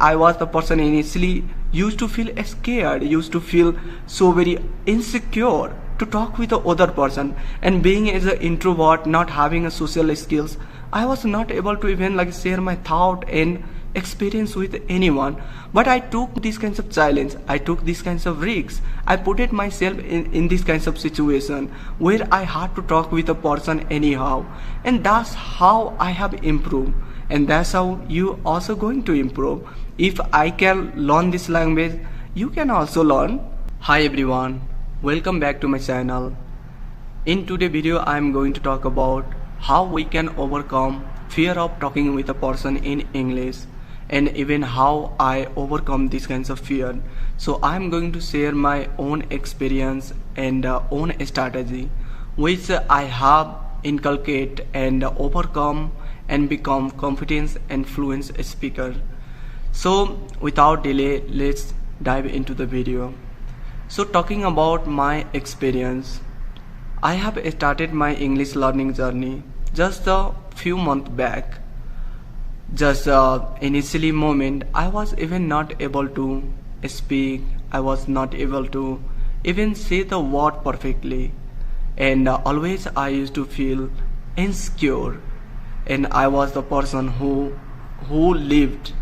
I was the person initially used to feel scared, used to feel so very insecure to talk with the other person. And being as an introvert, not having a social skills, I was not able to even like share my thought and experience with anyone. But I took these kinds of challenge, I took these kinds of risks, I put it myself in this kinds of situation where I had to talk with a person anyhow. And that's how I have improved, and that's how you also going to improve. If I can learn this language, you can also learn. Hi everyone, welcome back to my channel. In today's video I am going to talk about how we can overcome fear of talking with a person in English, and even how I overcome these kinds of fear. So I am going to share my own experience and own strategy which I have inculcate and overcome and become confident and fluent speaker. So without delay, let's dive into the video. So talking about my experience, I have started my English learning journey just a few months back. Just initially moment, I was even not able to speak, I was not able to even say the word perfectly, and always I used to feel insecure. And I was the person who lived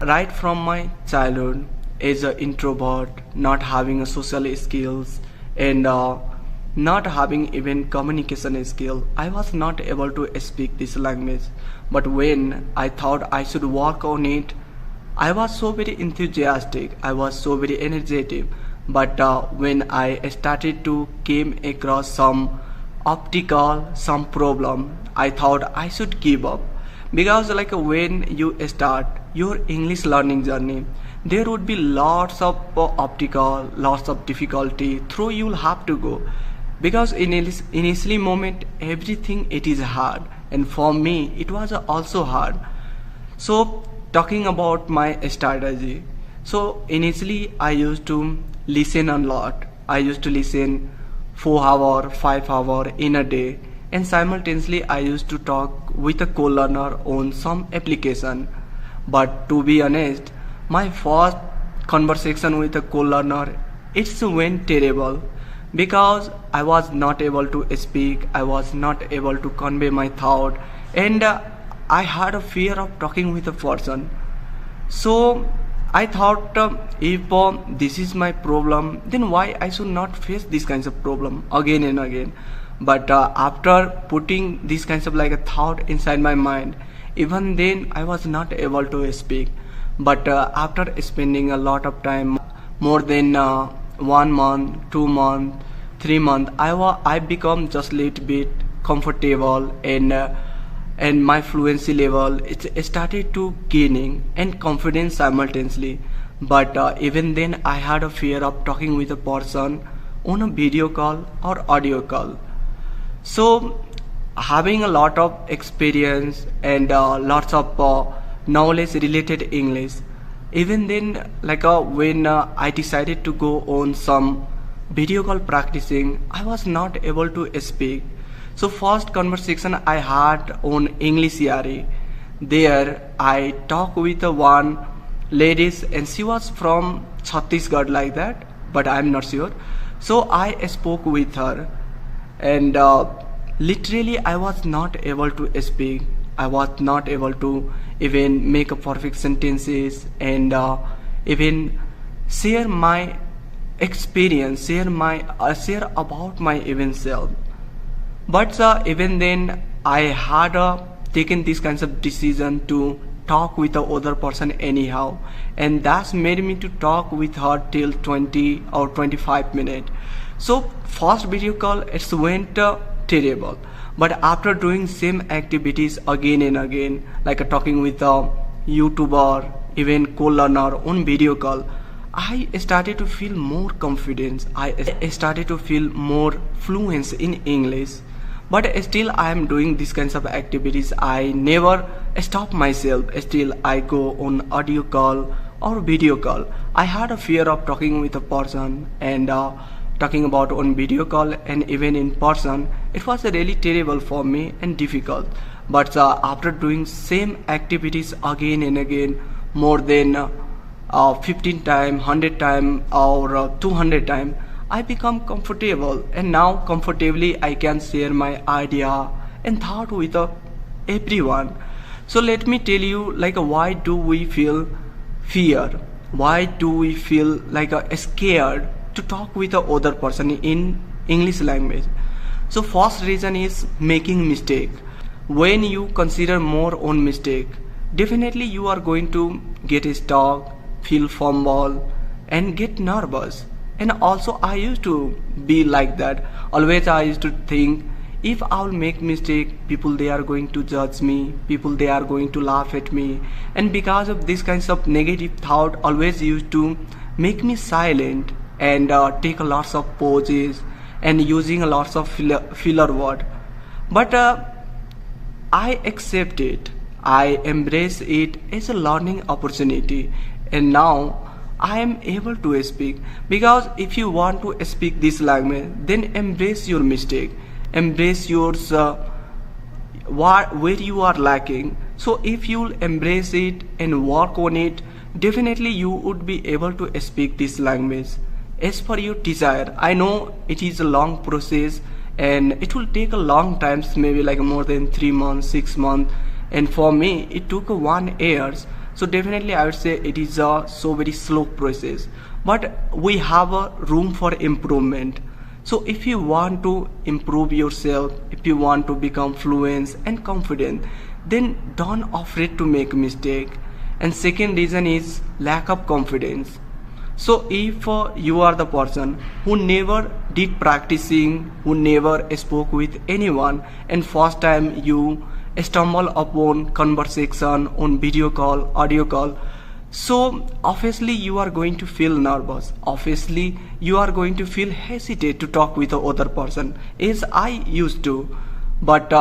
right from my childhood as an introvert, not having a social skills, and not having even communication skill. I was not able to speak this language. But when I thought I should work on it, I was so very enthusiastic, I was so very energetic. But when I started to came across some obstacle, some problem, I thought I should give up. Because like when you start your English learning journey, there would be lots of obstacle, lots of difficulty through you'll have to go. Because initially moment, everything it is hard, and for me it was also hard. So talking about my strategy, so initially I used to listen a lot. I used to listen 4 hour, 5 hour in a day, and simultaneously I used to talk with a co-learner on some application. But to be honest, my first conversation with a co-learner, it went terrible, because I was not able to speak, I was not able to convey my thought, and I had a fear of talking with a person. So I thought, if this is my problem, then why I should not face these kinds of problem again and again. But after putting these kinds of like a thought inside my mind, even then I was not able to speak. But after spending a lot of time, more than 1 month, 2 months, 3 months, I become just little bit comfortable, and my fluency level it started to gaining and confidence simultaneously. But even then I had a fear of talking with a person on a video call or audio call. So having a lot of experience and lots of knowledge related English, even then like when I decided to go on some video call practicing, I was not able to speak. So first conversation I had on English ERE, there I talked with one lady, and she was from Chhattisgarh like that, but I'm not sure. So I spoke with her, and literally I was not able to speak. I was not able to even make a perfect sentences, and even share my experience, share about my even self. But even then I had taken these kinds of decision to talk with the other person anyhow, and that's made me to talk with her till 20 or 25 minutes. So first video call it went terrible, but after doing same activities again and again, like talking with a YouTuber, even co-learner on video call, I started to feel more confidence, I started to feel more fluence in English. But still I am doing these kinds of activities, I never stop myself, still I go on audio call or video call. I had a fear of talking with a person, and talking about on video call and even in person, it was really terrible for me and difficult. But after doing same activities again and again, more than 15 time, 100 time, or 200 time, I become comfortable, and now comfortably I can share my idea and thought with everyone. So let me tell you, like, why do we feel fear? Why do we feel like scared to talk with the other person in English language? So first reason is making mistake. When you consider more on mistake, definitely you are going to get stuck, feel fumble, and get nervous. And also I used to be like that. Always I used to think, if I'll make mistake, people they are going to judge me, people they are going to laugh at me. And because of this kinds of negative thought always used to make me silent and take a lots of pauses and using a lots of filler word. But I accept it, I embrace it as a learning opportunity, and now I am able to speak. Because if you want to speak this language, then embrace your mistake, embrace yours where you are lacking. So if you embrace it and work on it, definitely you would be able to speak this language as per your desire. I know it is a long process and it will take a long time, maybe like more than 3 months, 6 months, and for me it took 1 year. So definitely I would say it is a so very slow process, but we have a room for improvement. So if you want to improve yourself, if you want to become fluent and confident, then don't afraid to make mistake. And second reason is lack of confidence. So if you are the person who never did practicing, who never spoke with anyone, and first time you stumble upon conversation on video call, audio call, so obviously you are going to feel nervous, obviously you are going to feel hesitate to talk with the other person, as I used to. But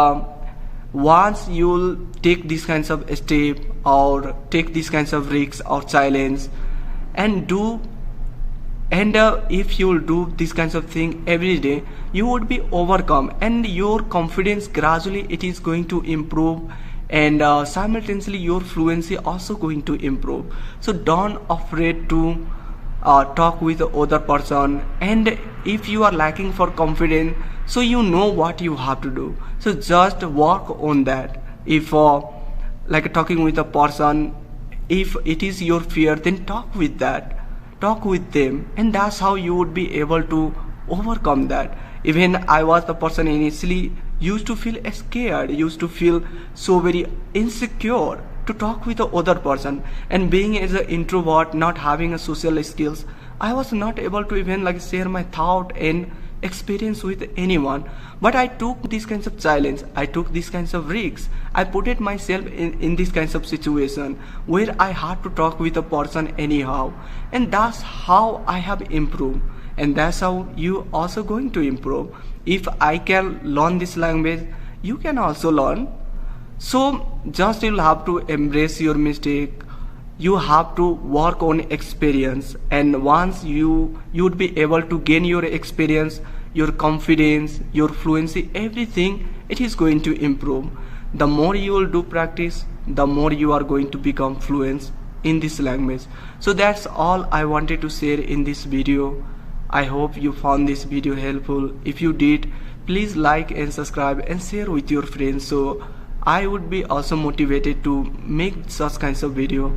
once you'll take these kinds of step or take these kinds of risks or challenge and do, and if you'll do these kinds of thing every day, you would be overcome, and your confidence gradually it is going to improve, and simultaneously your fluency also going to improve. So don't afraid to talk with the other person. And if you are lacking for confidence, so you know what you have to do, so just work on that. If like talking with a person, if it is your fear, then talk with them, and that's how you would be able to overcome that. Even I was the person initially used to feel scared, used to feel so very insecure to talk with the other person, and being as an introvert, not having a social skills, I was not able to even like share my thought and experience with anyone. But I took these kinds of challenge, I took these kinds of risks, I put it myself in this kinds of situation where I had to talk with a person anyhow, and that's how I have improved, and that's how you also going to improve. If I can learn this language, you can also learn. So just you'll have to embrace your mistake, you have to work on experience, and once you would be able to gain your experience, your confidence, your fluency, everything, it is going to improve. The more you will do practice, the more you are going to become fluent in this language. So that's all I wanted to share in this video. I hope you found this video helpful. If you did, please like and subscribe and share with your friends, so I would be also motivated to make such kinds of video.